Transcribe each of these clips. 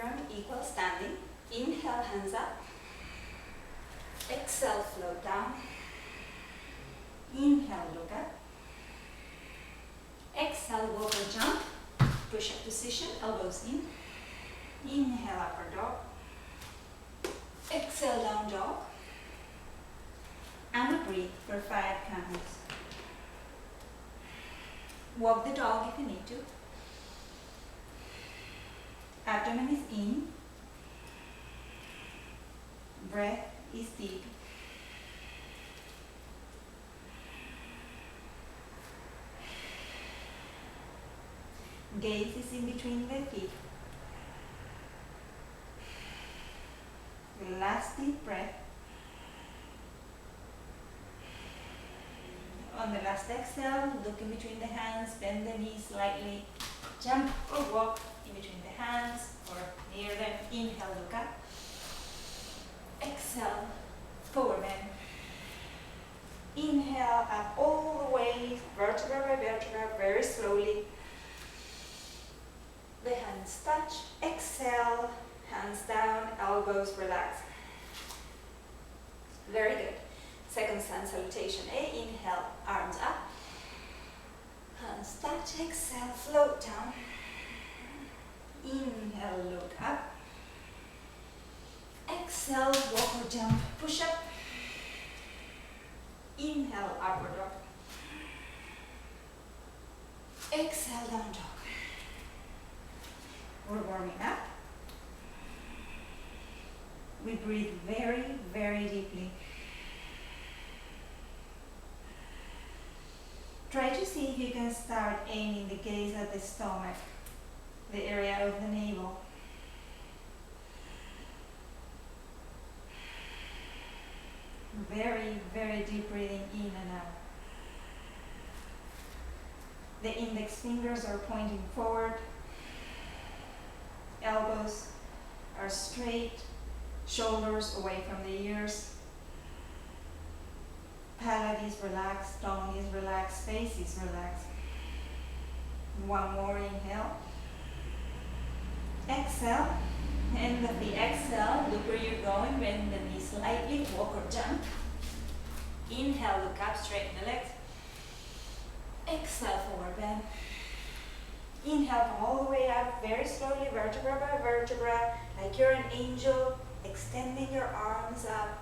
from equal standing. Inhale, hands up. Exhale, float down. Inhale, look up. Exhale, walk or jump. Push-up position, elbows in. Inhale, upward dog. Exhale, down dog. And breathe for 5 counts. Walk the dog if you need to. Abdomen is in. Breath is deep. Gaze is in between the feet. Last deep breath. On the last exhale, look in between the hands, bend the knees slightly, jump or walk in between the hands or near them. Inhale, look up. Exhale, forward bend. Inhale, up all the way, vertebra by vertebra, very slowly. The hands touch. Exhale, hands down, elbows relax. Very good. Second sun salutation. Inhale, arms up. Hands touch. Exhale, float down. Inhale, look up. Exhale, walk or jump, push up. Inhale, upward dog. Exhale, down dog. We're warming up. We breathe very, very deeply. Try to see if you can start aiming the gaze at the stomach, the area of the navel. Very, very deep breathing in and out. The index fingers are pointing forward. Elbows are straight, shoulders away from the ears. Palate is relaxed, tongue is relaxed, face is relaxed. One more inhale. Exhale. End of the exhale, look where you're going, bend the knees slightly, walk or jump. Inhale, look up, straighten the legs. Exhale, forward bend. Inhale, come all the way up, very slowly, vertebra by vertebra, like you're an angel, extending your arms up.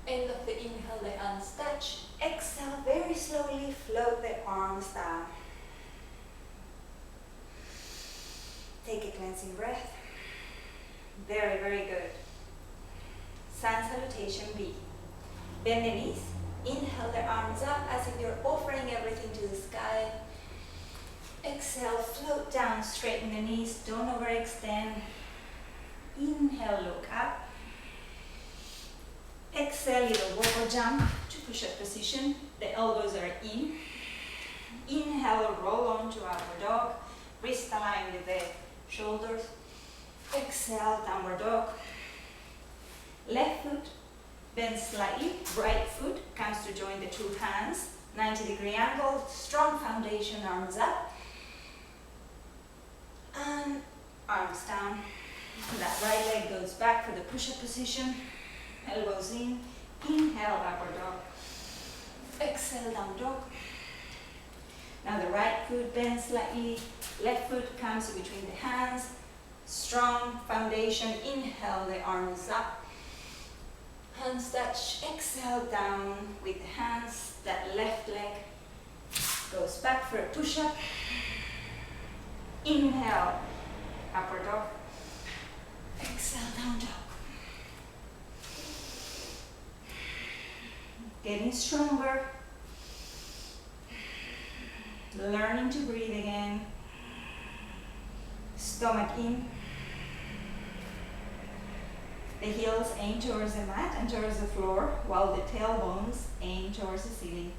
End of the inhale, the hands touch. Exhale, very slowly, float the arms down. Take a cleansing breath. Very, very good. Sun salutation B. Bend the knees. Inhale the arms up as if you're offering everything to the sky. Exhale, float down, straighten the knees, don't overextend. Inhale, look up. Exhale, little walk or jump to push-up position. The elbows are in. Inhale, roll on to upward dog. Wrist align with the shoulders. Exhale, downward dog. Left foot bends slightly. Right foot comes to join the two hands. 90-degree angle, strong foundation, arms up. And arms down. That right leg goes back for the push-up position. Elbows in. Inhale, upward dog. Exhale, down dog. Now the right foot bends slightly. Left foot comes in between the hands. Strong foundation. Inhale, the arms up. Hands touch. Exhale, down with the hands. That left leg goes back for a push-up. Inhale, upward dog. Exhale, down dog. Getting stronger. Learning to breathe again. Stomach in. The heels aim towards the mat and towards the floor, while the tailbones aim towards the ceiling.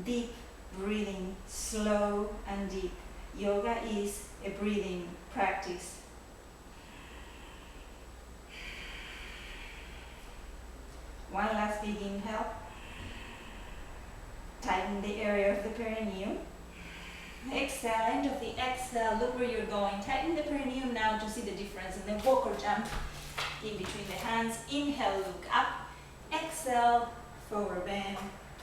Deep breathing, slow and deep. Yoga is a breathing practice. One last big inhale. Tighten the area of the perineum. Exhale, end of the exhale, look where you're going. Tighten the perineum now to see the difference. And then walk or jump in between the hands. Inhale, look up. Exhale, forward bend.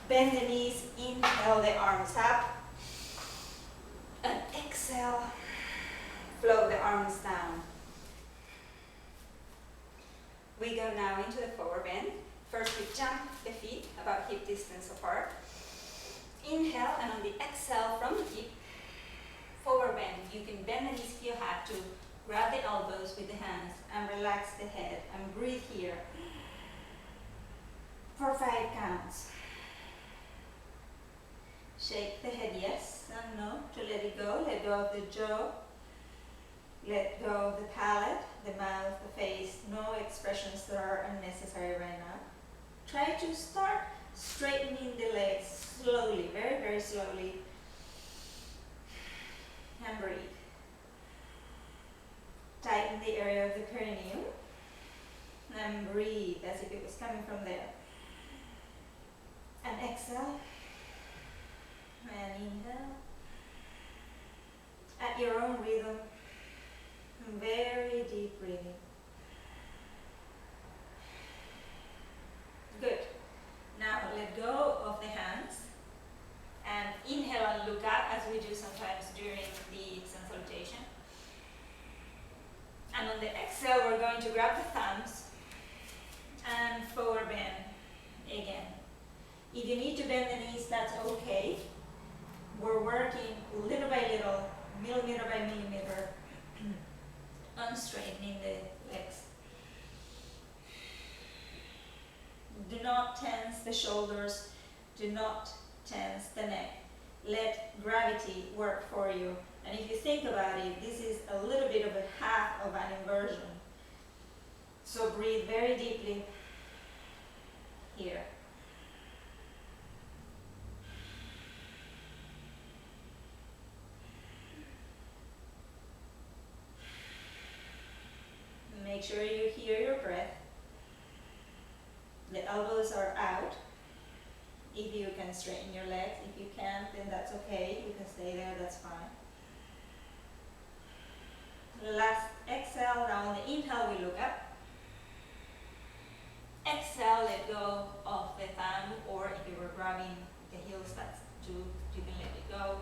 Bend the knees, inhale the arms up. And exhale, flow the arms down. We go now into the forward bend. First we jump the feet about hip distance apart. Inhale, and on the exhale from the hip, forward bend. You can bend the knees if you have to. Grab the elbows with the hands and relax the head and breathe here for 5 counts. Shake the head yes and no to let it go. Let go of the jaw. Let go of the palate, the mouth, the face. No expressions that are unnecessary right now. Try to start straightening the legs slowly, very, very slowly. And breathe. Tighten the area of the perineum. And breathe as if it was coming from there. And exhale. And inhale. At your own rhythm. Very deep breathing. Good. Now let go of the hands. And inhale and look up as we do sometimes during the sun salutation. And on the exhale, we're going to grab the thumbs and forward bend again. If you need to bend the knees, that's okay. We're working little by little, millimeter by millimeter, on straightening the legs. Do not tense the shoulders. Do not tense the neck. Let gravity work for you. And if you think about it, this is a little bit of a half of an inversion. So breathe very deeply here. Make sure you hear your breath. The elbows are out. If you can straighten your legs. If you can't, then that's okay. You can stay there, that's fine. Last exhale, now on the inhale we look up. Exhale, let go of the thumb, or if you were grabbing the heels, that's too, you can let it go.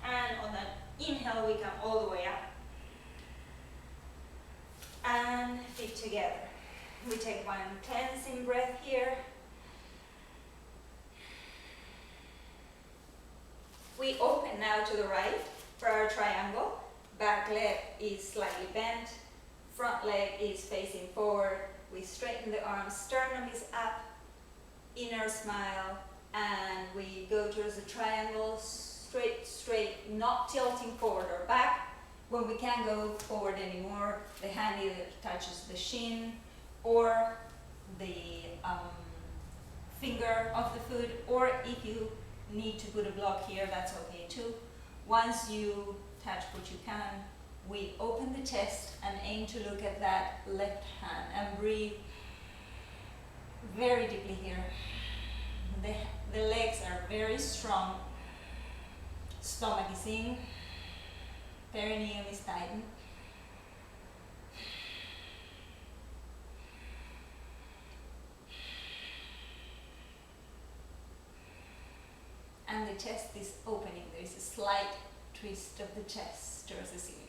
And on the inhale we come all the way up. And feet together. We take one cleansing breath here. We open now to the right for our triangle. Back leg is slightly bent. Front leg is facing forward. We straighten the arms. Sternum is up. Inner smile. And we go towards the triangle. Straight, not tilting forward or back. When we can't go forward anymore, the hand either touches the shin or the finger of the foot, or if you need to put a block here, that's okay too. Once you touch what you can, we open the chest and aim to look at that left hand and breathe very deeply here. The legs are very strong. Stomach is in. Perineum is tightened. And the chest is opening. There is a slight twist of the chest towards the ceiling.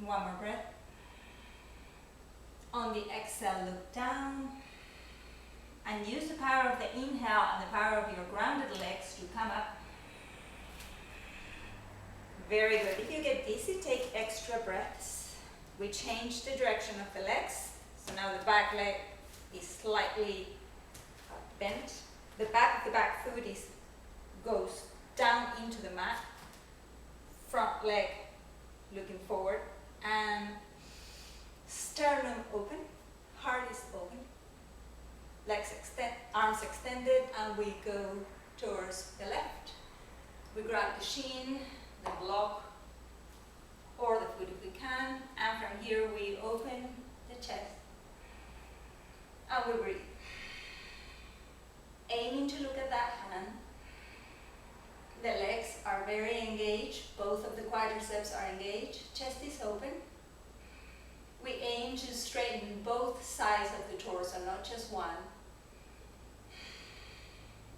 One more breath. On the exhale, look down. And use the power of the inhale and the power of your grounded legs to come up. Very good. If you get dizzy, take extra breaths. We change the direction of the legs. So now the back leg is slightly bent. The back of the back foot goes down into the mat. Front leg looking forward. And sternum open. Heart is open. Legs extend, arms extended, and we go towards the left. We grab the shin, the block, or the foot if we can, and from here we open the chest and we breathe. engaged, both of the quadriceps are engaged, chest is open. We aim to straighten both sides of the torso, not just one.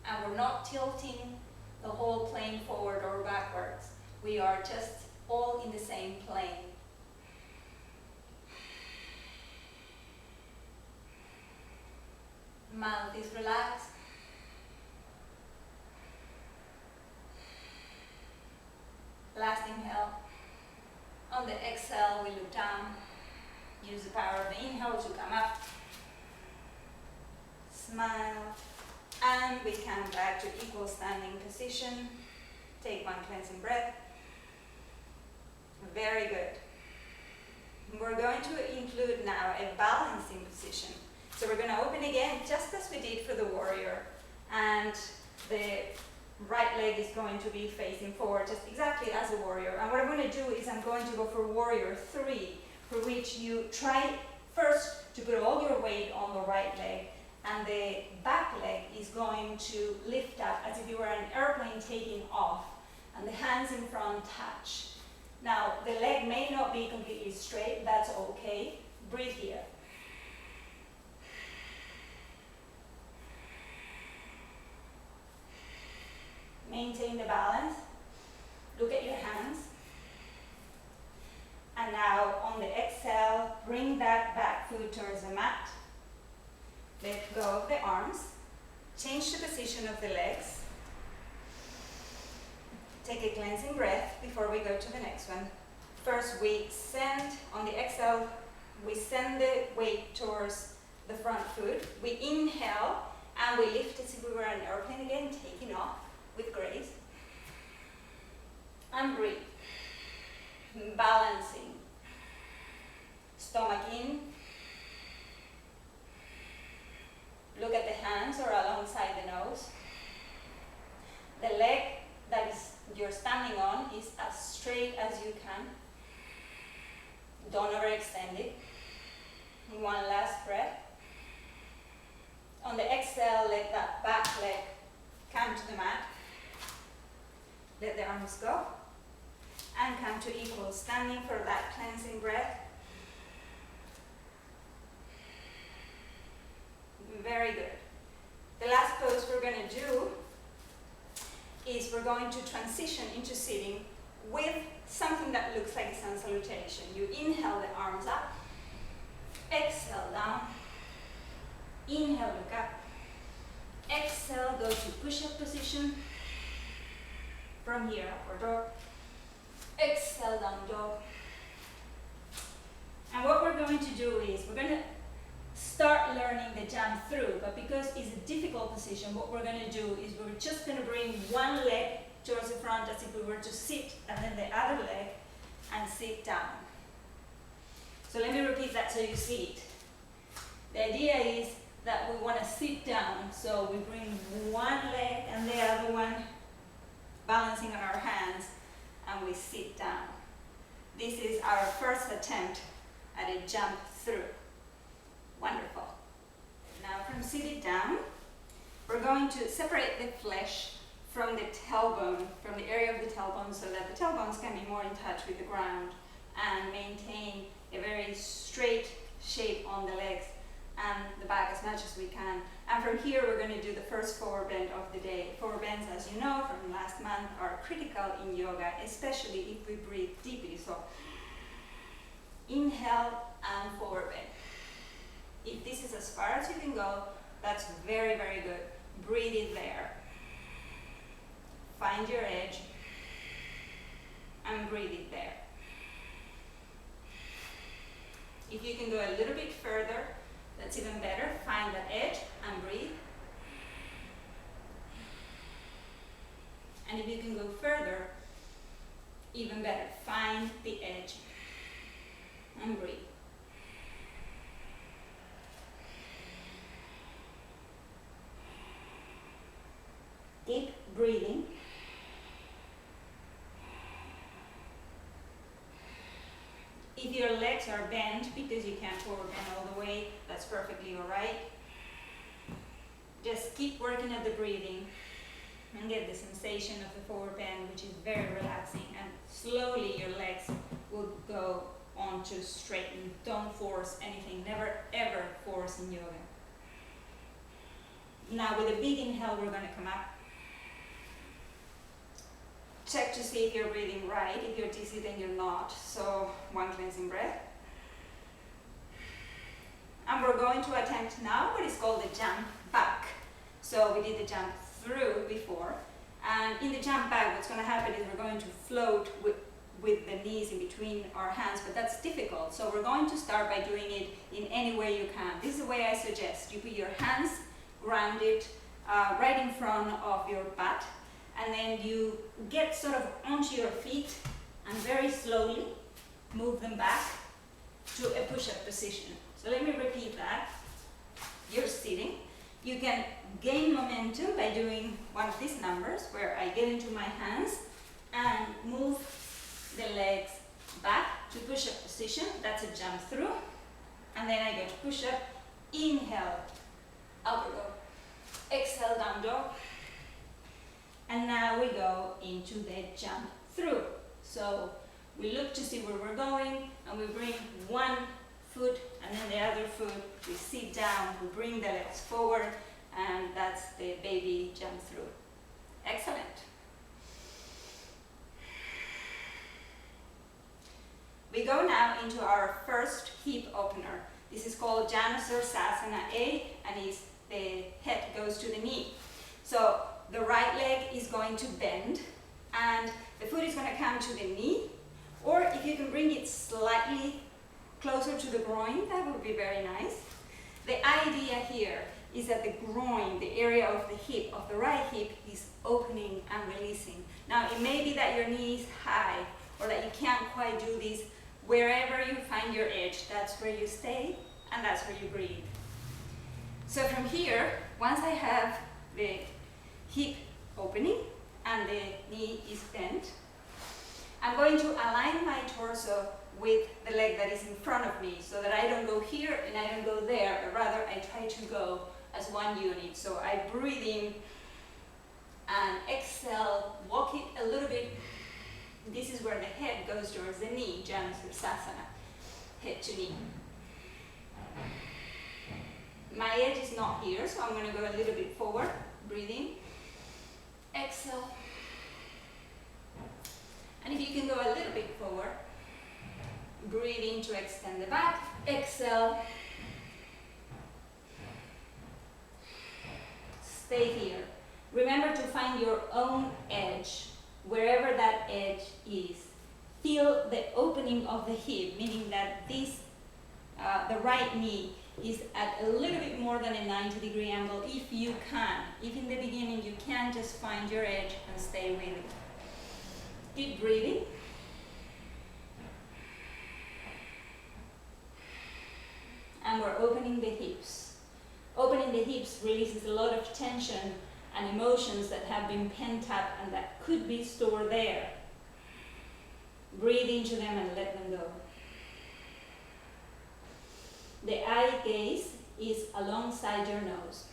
And we're not tilting the whole plane forward or backwards. We are just all in the same plane. Mouth is relaxed. Last inhale. On the exhale, we look down. Use the power of the inhale to come up. Smile. And we come back to equal standing position. Take one cleansing breath. Very good. We're going to include now a balancing position. So we're going to open again, just as we did for the warrior. And the right leg is going to be facing forward, just exactly as a warrior. And what I'm going to do is I'm going to go for warrior 3, for which you try first to put all your weight on the right leg, and the back leg is going to lift up as if you were an airplane taking off, and the hands in front touch. Now, the leg may not be completely straight, that's okay. Breathe here. Maintain the balance. Look at your hands. And now on the exhale, bring that back foot towards the mat. Let go of the arms. Change the position of the legs. Take a cleansing breath before we go to the next one. First, we send, on the exhale, we send the weight towards the front foot. We inhale and we lift as if we were an airplane again, taking off with grace. And breathe. Balancing. Stomach in. Look at the hands or alongside the nose. The leg that you're standing on is as straight as you can. Don't overextend it. One last breath. On the exhale, let that back leg come to the mat. Let the arms go. And come to equal standing for that cleansing breath. Very good. The last pose we're going to do is we're going to transition into sitting with something that looks like a sun salutation. You inhale the arms up, exhale down, inhale look up, exhale go to push-up position, from here upward dog, exhale down dog. And what we're going to do is we're going to start learning the jump through, but because it's a difficult position, what we're going to do is we're just going to bring one leg towards the front as if we were to sit, and then the other leg and sit down. So let me repeat that so you see it. The idea is that we want to sit down, so we bring one leg and the other one balancing on our hands, and we sit down. This is our first attempt at a jump through. Wonderful. Now from seated down, we're going to separate the flesh from the tailbone, from the area of the tailbone, so that the tailbones can be more in touch with the ground and maintain a very straight shape on the legs and the back as much as we can. And from here we're going to do the first forward bend of the day. Forward bends, as you know from last month, are critical in yoga, especially if we breathe deeply. So inhale and forward bend. If this is as far as you can go, that's very, very good. Breathe it there. Find your edge and breathe it there. If you can go a little bit further, that's even better. Find that edge and breathe. And if you can go further, even better. Find the edge and breathe. Deep breathing. If your legs are bent because you can't forward bend all the way, that's perfectly all right. Just keep working at the breathing and get the sensation of the forward bend, which is very relaxing and slowly your legs will go on to straighten. Don't force anything. Never ever force in yoga. Now with a big inhale, we're going to come up. Check to see if you're breathing right. If you're dizzy, then you're not. So one cleansing breath. And we're going to attempt now what is called the jump back. So we did the jump through before. And in the jump back, what's going to happen is we're going to float with the knees in between our hands, but that's difficult. So we're going to start by doing it in any way you can. This is the way I suggest. You put your hands grounded right in front of your butt, and then you get sort of onto your feet and very slowly move them back to a push-up position. So let me repeat that. You're sitting. You can gain momentum by doing one of these numbers where I get into my hands and move the legs back to push-up position. That's a jump through. And then I go to push-up. Inhale, upward dog. Exhale, down dog. And now we go into the jump through. So we look to see where we're going, and we bring one foot and then the other foot. We sit down, we bring the legs forward, and that's the baby jump through. Excellent. We go now into our first hip opener. This is called Janu Sirsasana A, and the head goes to the knee. So the right leg is going to bend, and the foot is going to come to the knee, or if you can bring it slightly closer to the groin, that would be very nice. The idea here is that the groin, the area of the hip, of the right hip, is opening and releasing. Now, it may be that your knee is high, or that you can't quite do this. Wherever you find your edge, that's where you stay, and that's where you breathe. So from here, once I have the hip opening and the knee is bent, I'm going to align my torso with the leg that is in front of me, so that I don't go here and I don't go there, but rather I try to go as one unit. So I breathe in and exhale, walk it a little bit. This is where the head goes towards the knee, Janu Sirsasana, head to knee. My edge is not here, so I'm going to go a little bit forward, breathe in, exhale. And if you can go a little bit forward, breathe in to extend the back, exhale. Stay here. Remember to find your own edge, wherever that edge is. Feel the opening of the hip, meaning that this, the right knee is at a little bit more than a 90-degree angle if you can. If in the beginning you can, just find your edge and stay with it. Keep breathing. And we're opening the hips. Opening the hips releases a lot of tension and emotions that have been pent up and that could be stored there. Breathe into them and let them go. The eye gaze is alongside your nose.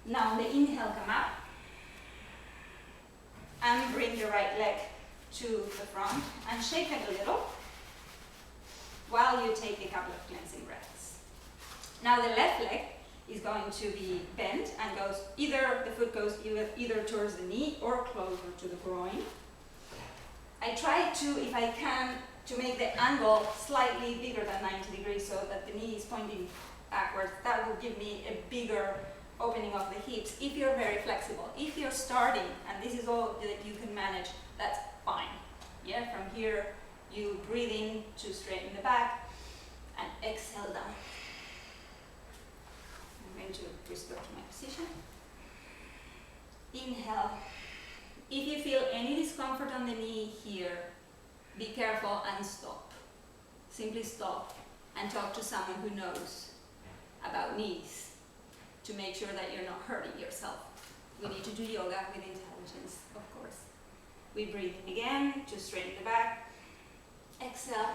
Now on the inhale, come up and bring the right leg to the front and shake it a little while you take a couple of cleansing breaths. Now the left leg is going to be bent and goes the foot goes either towards the knee or closer to the groin. I try to, if I can, to make the angle slightly bigger than 90 degrees so that the knee is pointing backwards. That will give me a bigger opening of the hips if you're very flexible. If you're starting and this is all that you can manage, that's fine. Yeah, from here you breathe in to straighten the back and exhale down. I'm going to restore to my position. Inhale. If you feel any discomfort on the knee here, be careful and stop. Simply stop and talk to someone who knows about knees to make sure that you're not hurting yourself. We need to do yoga with intelligence, of course. We breathe in again to straighten the back. Exhale.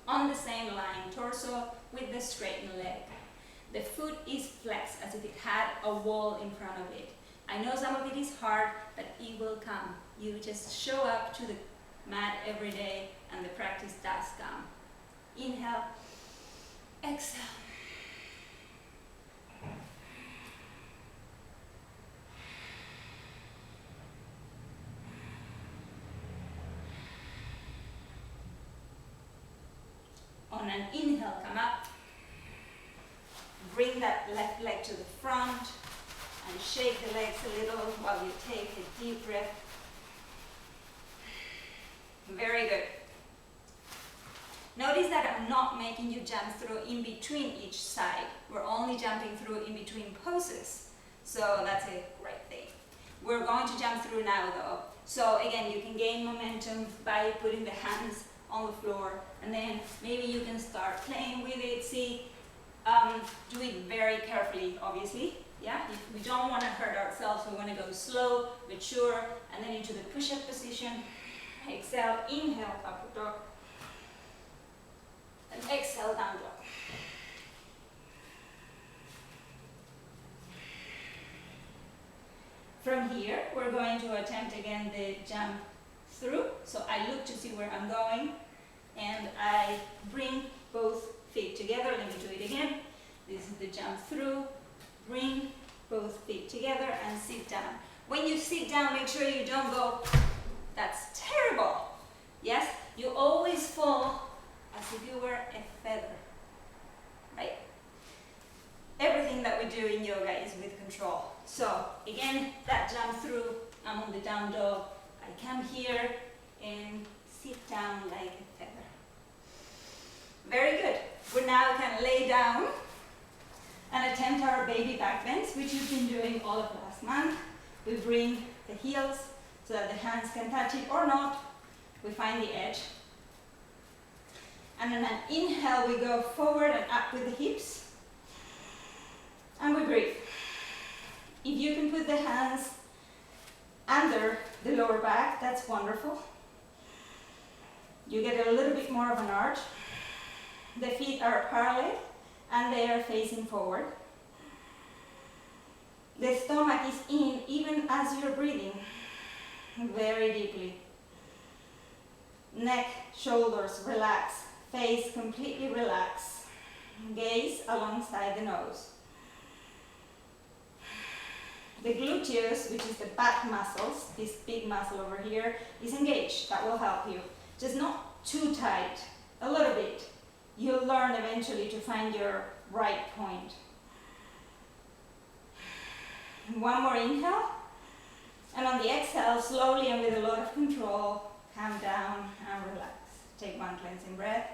On the same line, torso with the straightened leg. The foot is flexed as if it had a wall in front of it. I know some of it is hard, but it will come. You just show up to the mat every day and the practice does come. Inhale, exhale. On an inhale, come up. Bring that left leg to the front and shake the legs a little while you take a deep breath. Very good. Notice that I'm not making you jump through in between each side. We're only jumping through in between poses. So that's a great thing. We're going to jump through now though. So again, you can gain momentum by putting the hands on the floor, and then maybe you can start playing with it. See, do it very carefully, obviously. Yeah, if we don't want to hurt ourselves, we want to go slow but sure, and then into the push-up position. Exhale, inhale, upward dog, and exhale, down dog. From here, we're going to attempt again the jump through. So I look to see where I'm going, and I bring both feet together. Let me do it again. This is the jump through. Bring both feet together and sit down. When you sit down, make sure you don't go, that's terrible. Yes, you always fall as if you were a feather, right? Everything that we do in yoga is with control. So again, that jump through, I'm on the down dog. I come here and sit down like a feather. Very good. We're now going to lay down and attempt our baby back bends, which we've been doing all of last month. We bring the heels so that the hands can touch it or not. We find the edge. And on an inhale, we go forward and up with the hips. And we breathe. If you can put the hands under the lower back, that's wonderful. You get a little bit more of an arch. The feet are parallel and they are facing forward. The stomach is in even as you're breathing, very deeply. Neck, shoulders, relax. Face completely relax. Gaze alongside the nose. The gluteus, which is the back muscles, this big muscle over here, is engaged. That will help you. Just not too tight, a little bit. You'll learn eventually to find your right point. One more inhale. And on the exhale, slowly and with a lot of control, calm down and relax. Take one cleansing breath.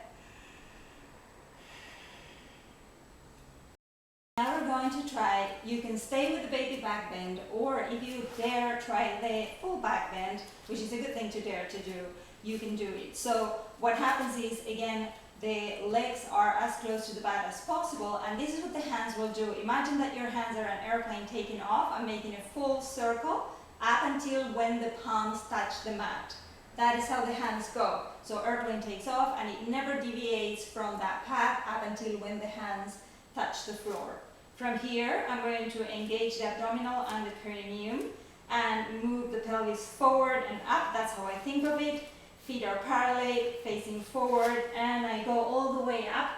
Now we're going to try, you can stay with the baby back bend, or if you dare, try the full back bend, which is a good thing to dare to do, you can do it. So what happens is, again, the legs are as close to the mat as possible, and this is what the hands will do. Imagine that your hands are an airplane taking off and making a full circle up until when the palms touch the mat. That is how the hands go. So airplane takes off and it never deviates from that path up until when the hands touch the floor. From here, I'm going to engage the abdominal and the perineum and move the pelvis forward and up. That's how I think of it. Feet are parallel, facing forward, and I go all the way up.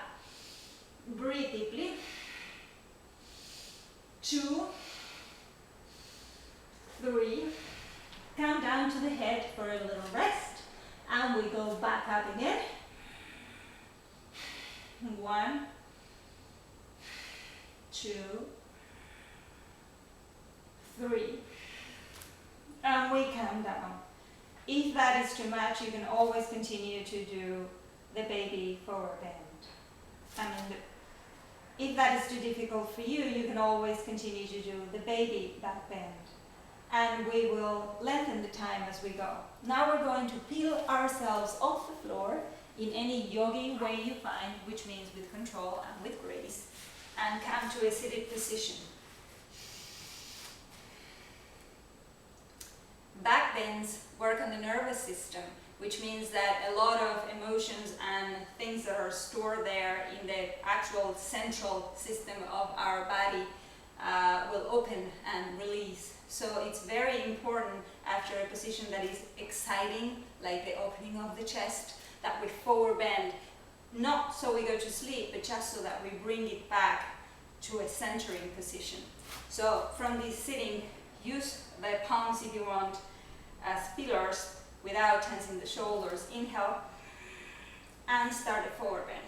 Breathe deeply. 2, 3. Come down to the head for a little rest, and we go back up again. 1, 2, 3, and we come down. If that is too much, you can always continue to do the baby forward bend. If that is too difficult for you, you can always continue to do the baby back bend. And we will lengthen the time as we go. Now we're going to peel ourselves off the floor in any yogi way you find, which means with control and with grace, and come to a seated position. Back bends work on the nervous system, which means that a lot of emotions and things that are stored there in the actual central system of our body will open and release. So it's very important after a position that is exciting, like the opening of the chest, that with forward bend, not so we go to sleep, but just so that we bring it back to a centering position. So from this sitting, use the palms if you want as pillars without tensing the shoulders. Inhale and start a forward bend.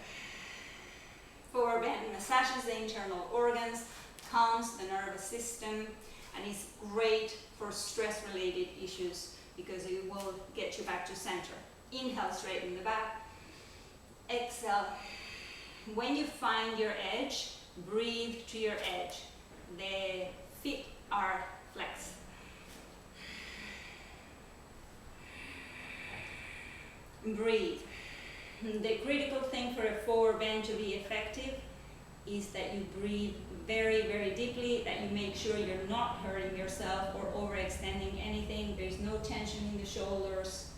Forward bend massages the internal organs, calms the nervous system, and is great for stress-related issues because it will get you back to center. Inhale, straighten the back. Exhale. When you find your edge, breathe to your edge. The feet are flexed. Breathe. The critical thing for a forward bend to be effective is that you breathe very, very deeply, that you make sure you're not hurting yourself or overextending anything. There's no tension in the shoulders.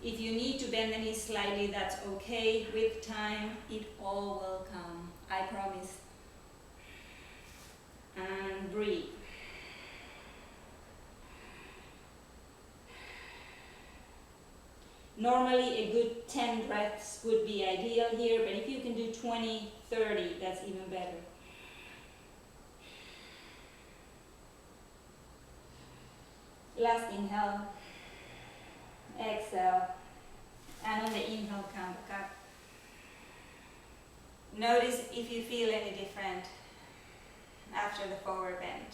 If you need to bend the knees slightly, that's okay. With time, it all will come. I promise. And breathe. Normally, a good 10 breaths would be ideal here, but if you can do 20, 30, that's even better. Last inhale. Exhale. And on the inhale, come back up. Notice if you feel any different after the forward bend.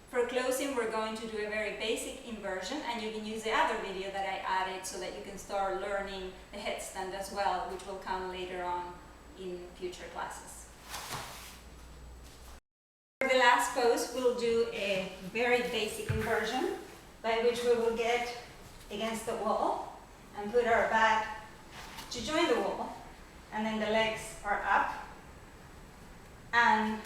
For closing, we're going to do a very basic inversion, and you can use the other video that I added so that you can start learning the headstand as well, which will come later on in future classes. For the last pose, we'll do a very basic inversion, by which we will get against the wall and put our back to join the wall, and then the legs are up and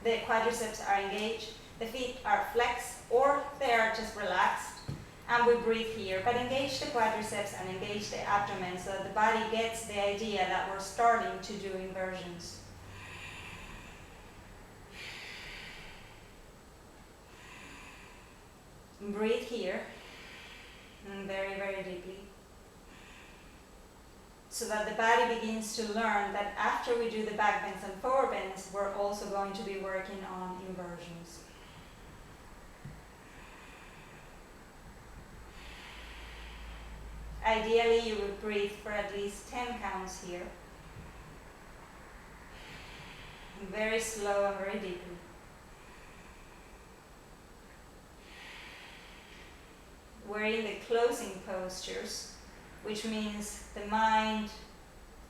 the quadriceps are engaged. The feet are flexed or they are just relaxed, and we breathe here, but engage the quadriceps and engage the abdomen so that the body gets the idea that we're starting to do inversions. Breathe here, and very, very deeply, so that the body begins to learn that after we do the back bends and forward bends, we're also going to be working on inversions. Ideally, you would breathe for at least 10 counts here. Very slow and very deeply. We're in the closing postures, which means the mind,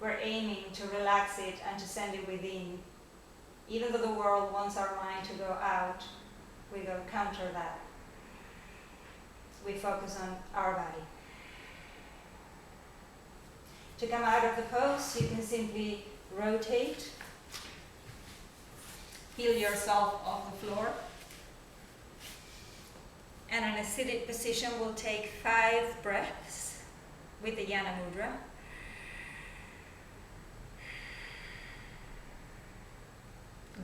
we're aiming to relax it and to send it within. Even though the world wants our mind to go out, we go counter that. We focus on our body. To come out of the pose, you can simply rotate, feel yourself off the floor. And in a seated position, we'll take 5 breaths with the Janu mudra.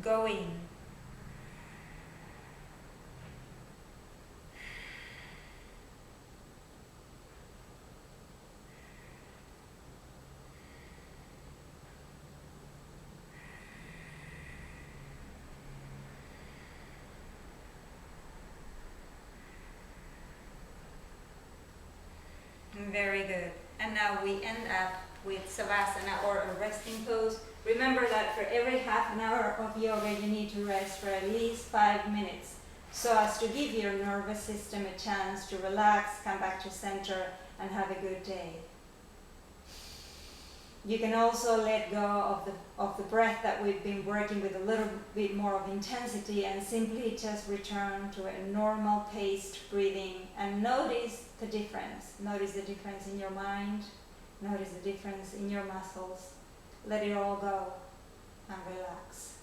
Go in. Very good. And now we end up with Sirsasana, or a resting pose. Remember that for every half an hour of yoga, you need to rest for at least 5 minutes, so as to give your nervous system a chance to relax, come back to center, and have a good day. You can also let go of the breath that we've been working with a little bit more of intensity, and simply just return to a normal paced breathing and notice the difference. Notice the difference in your mind, notice the difference in your muscles. Let it all go and relax.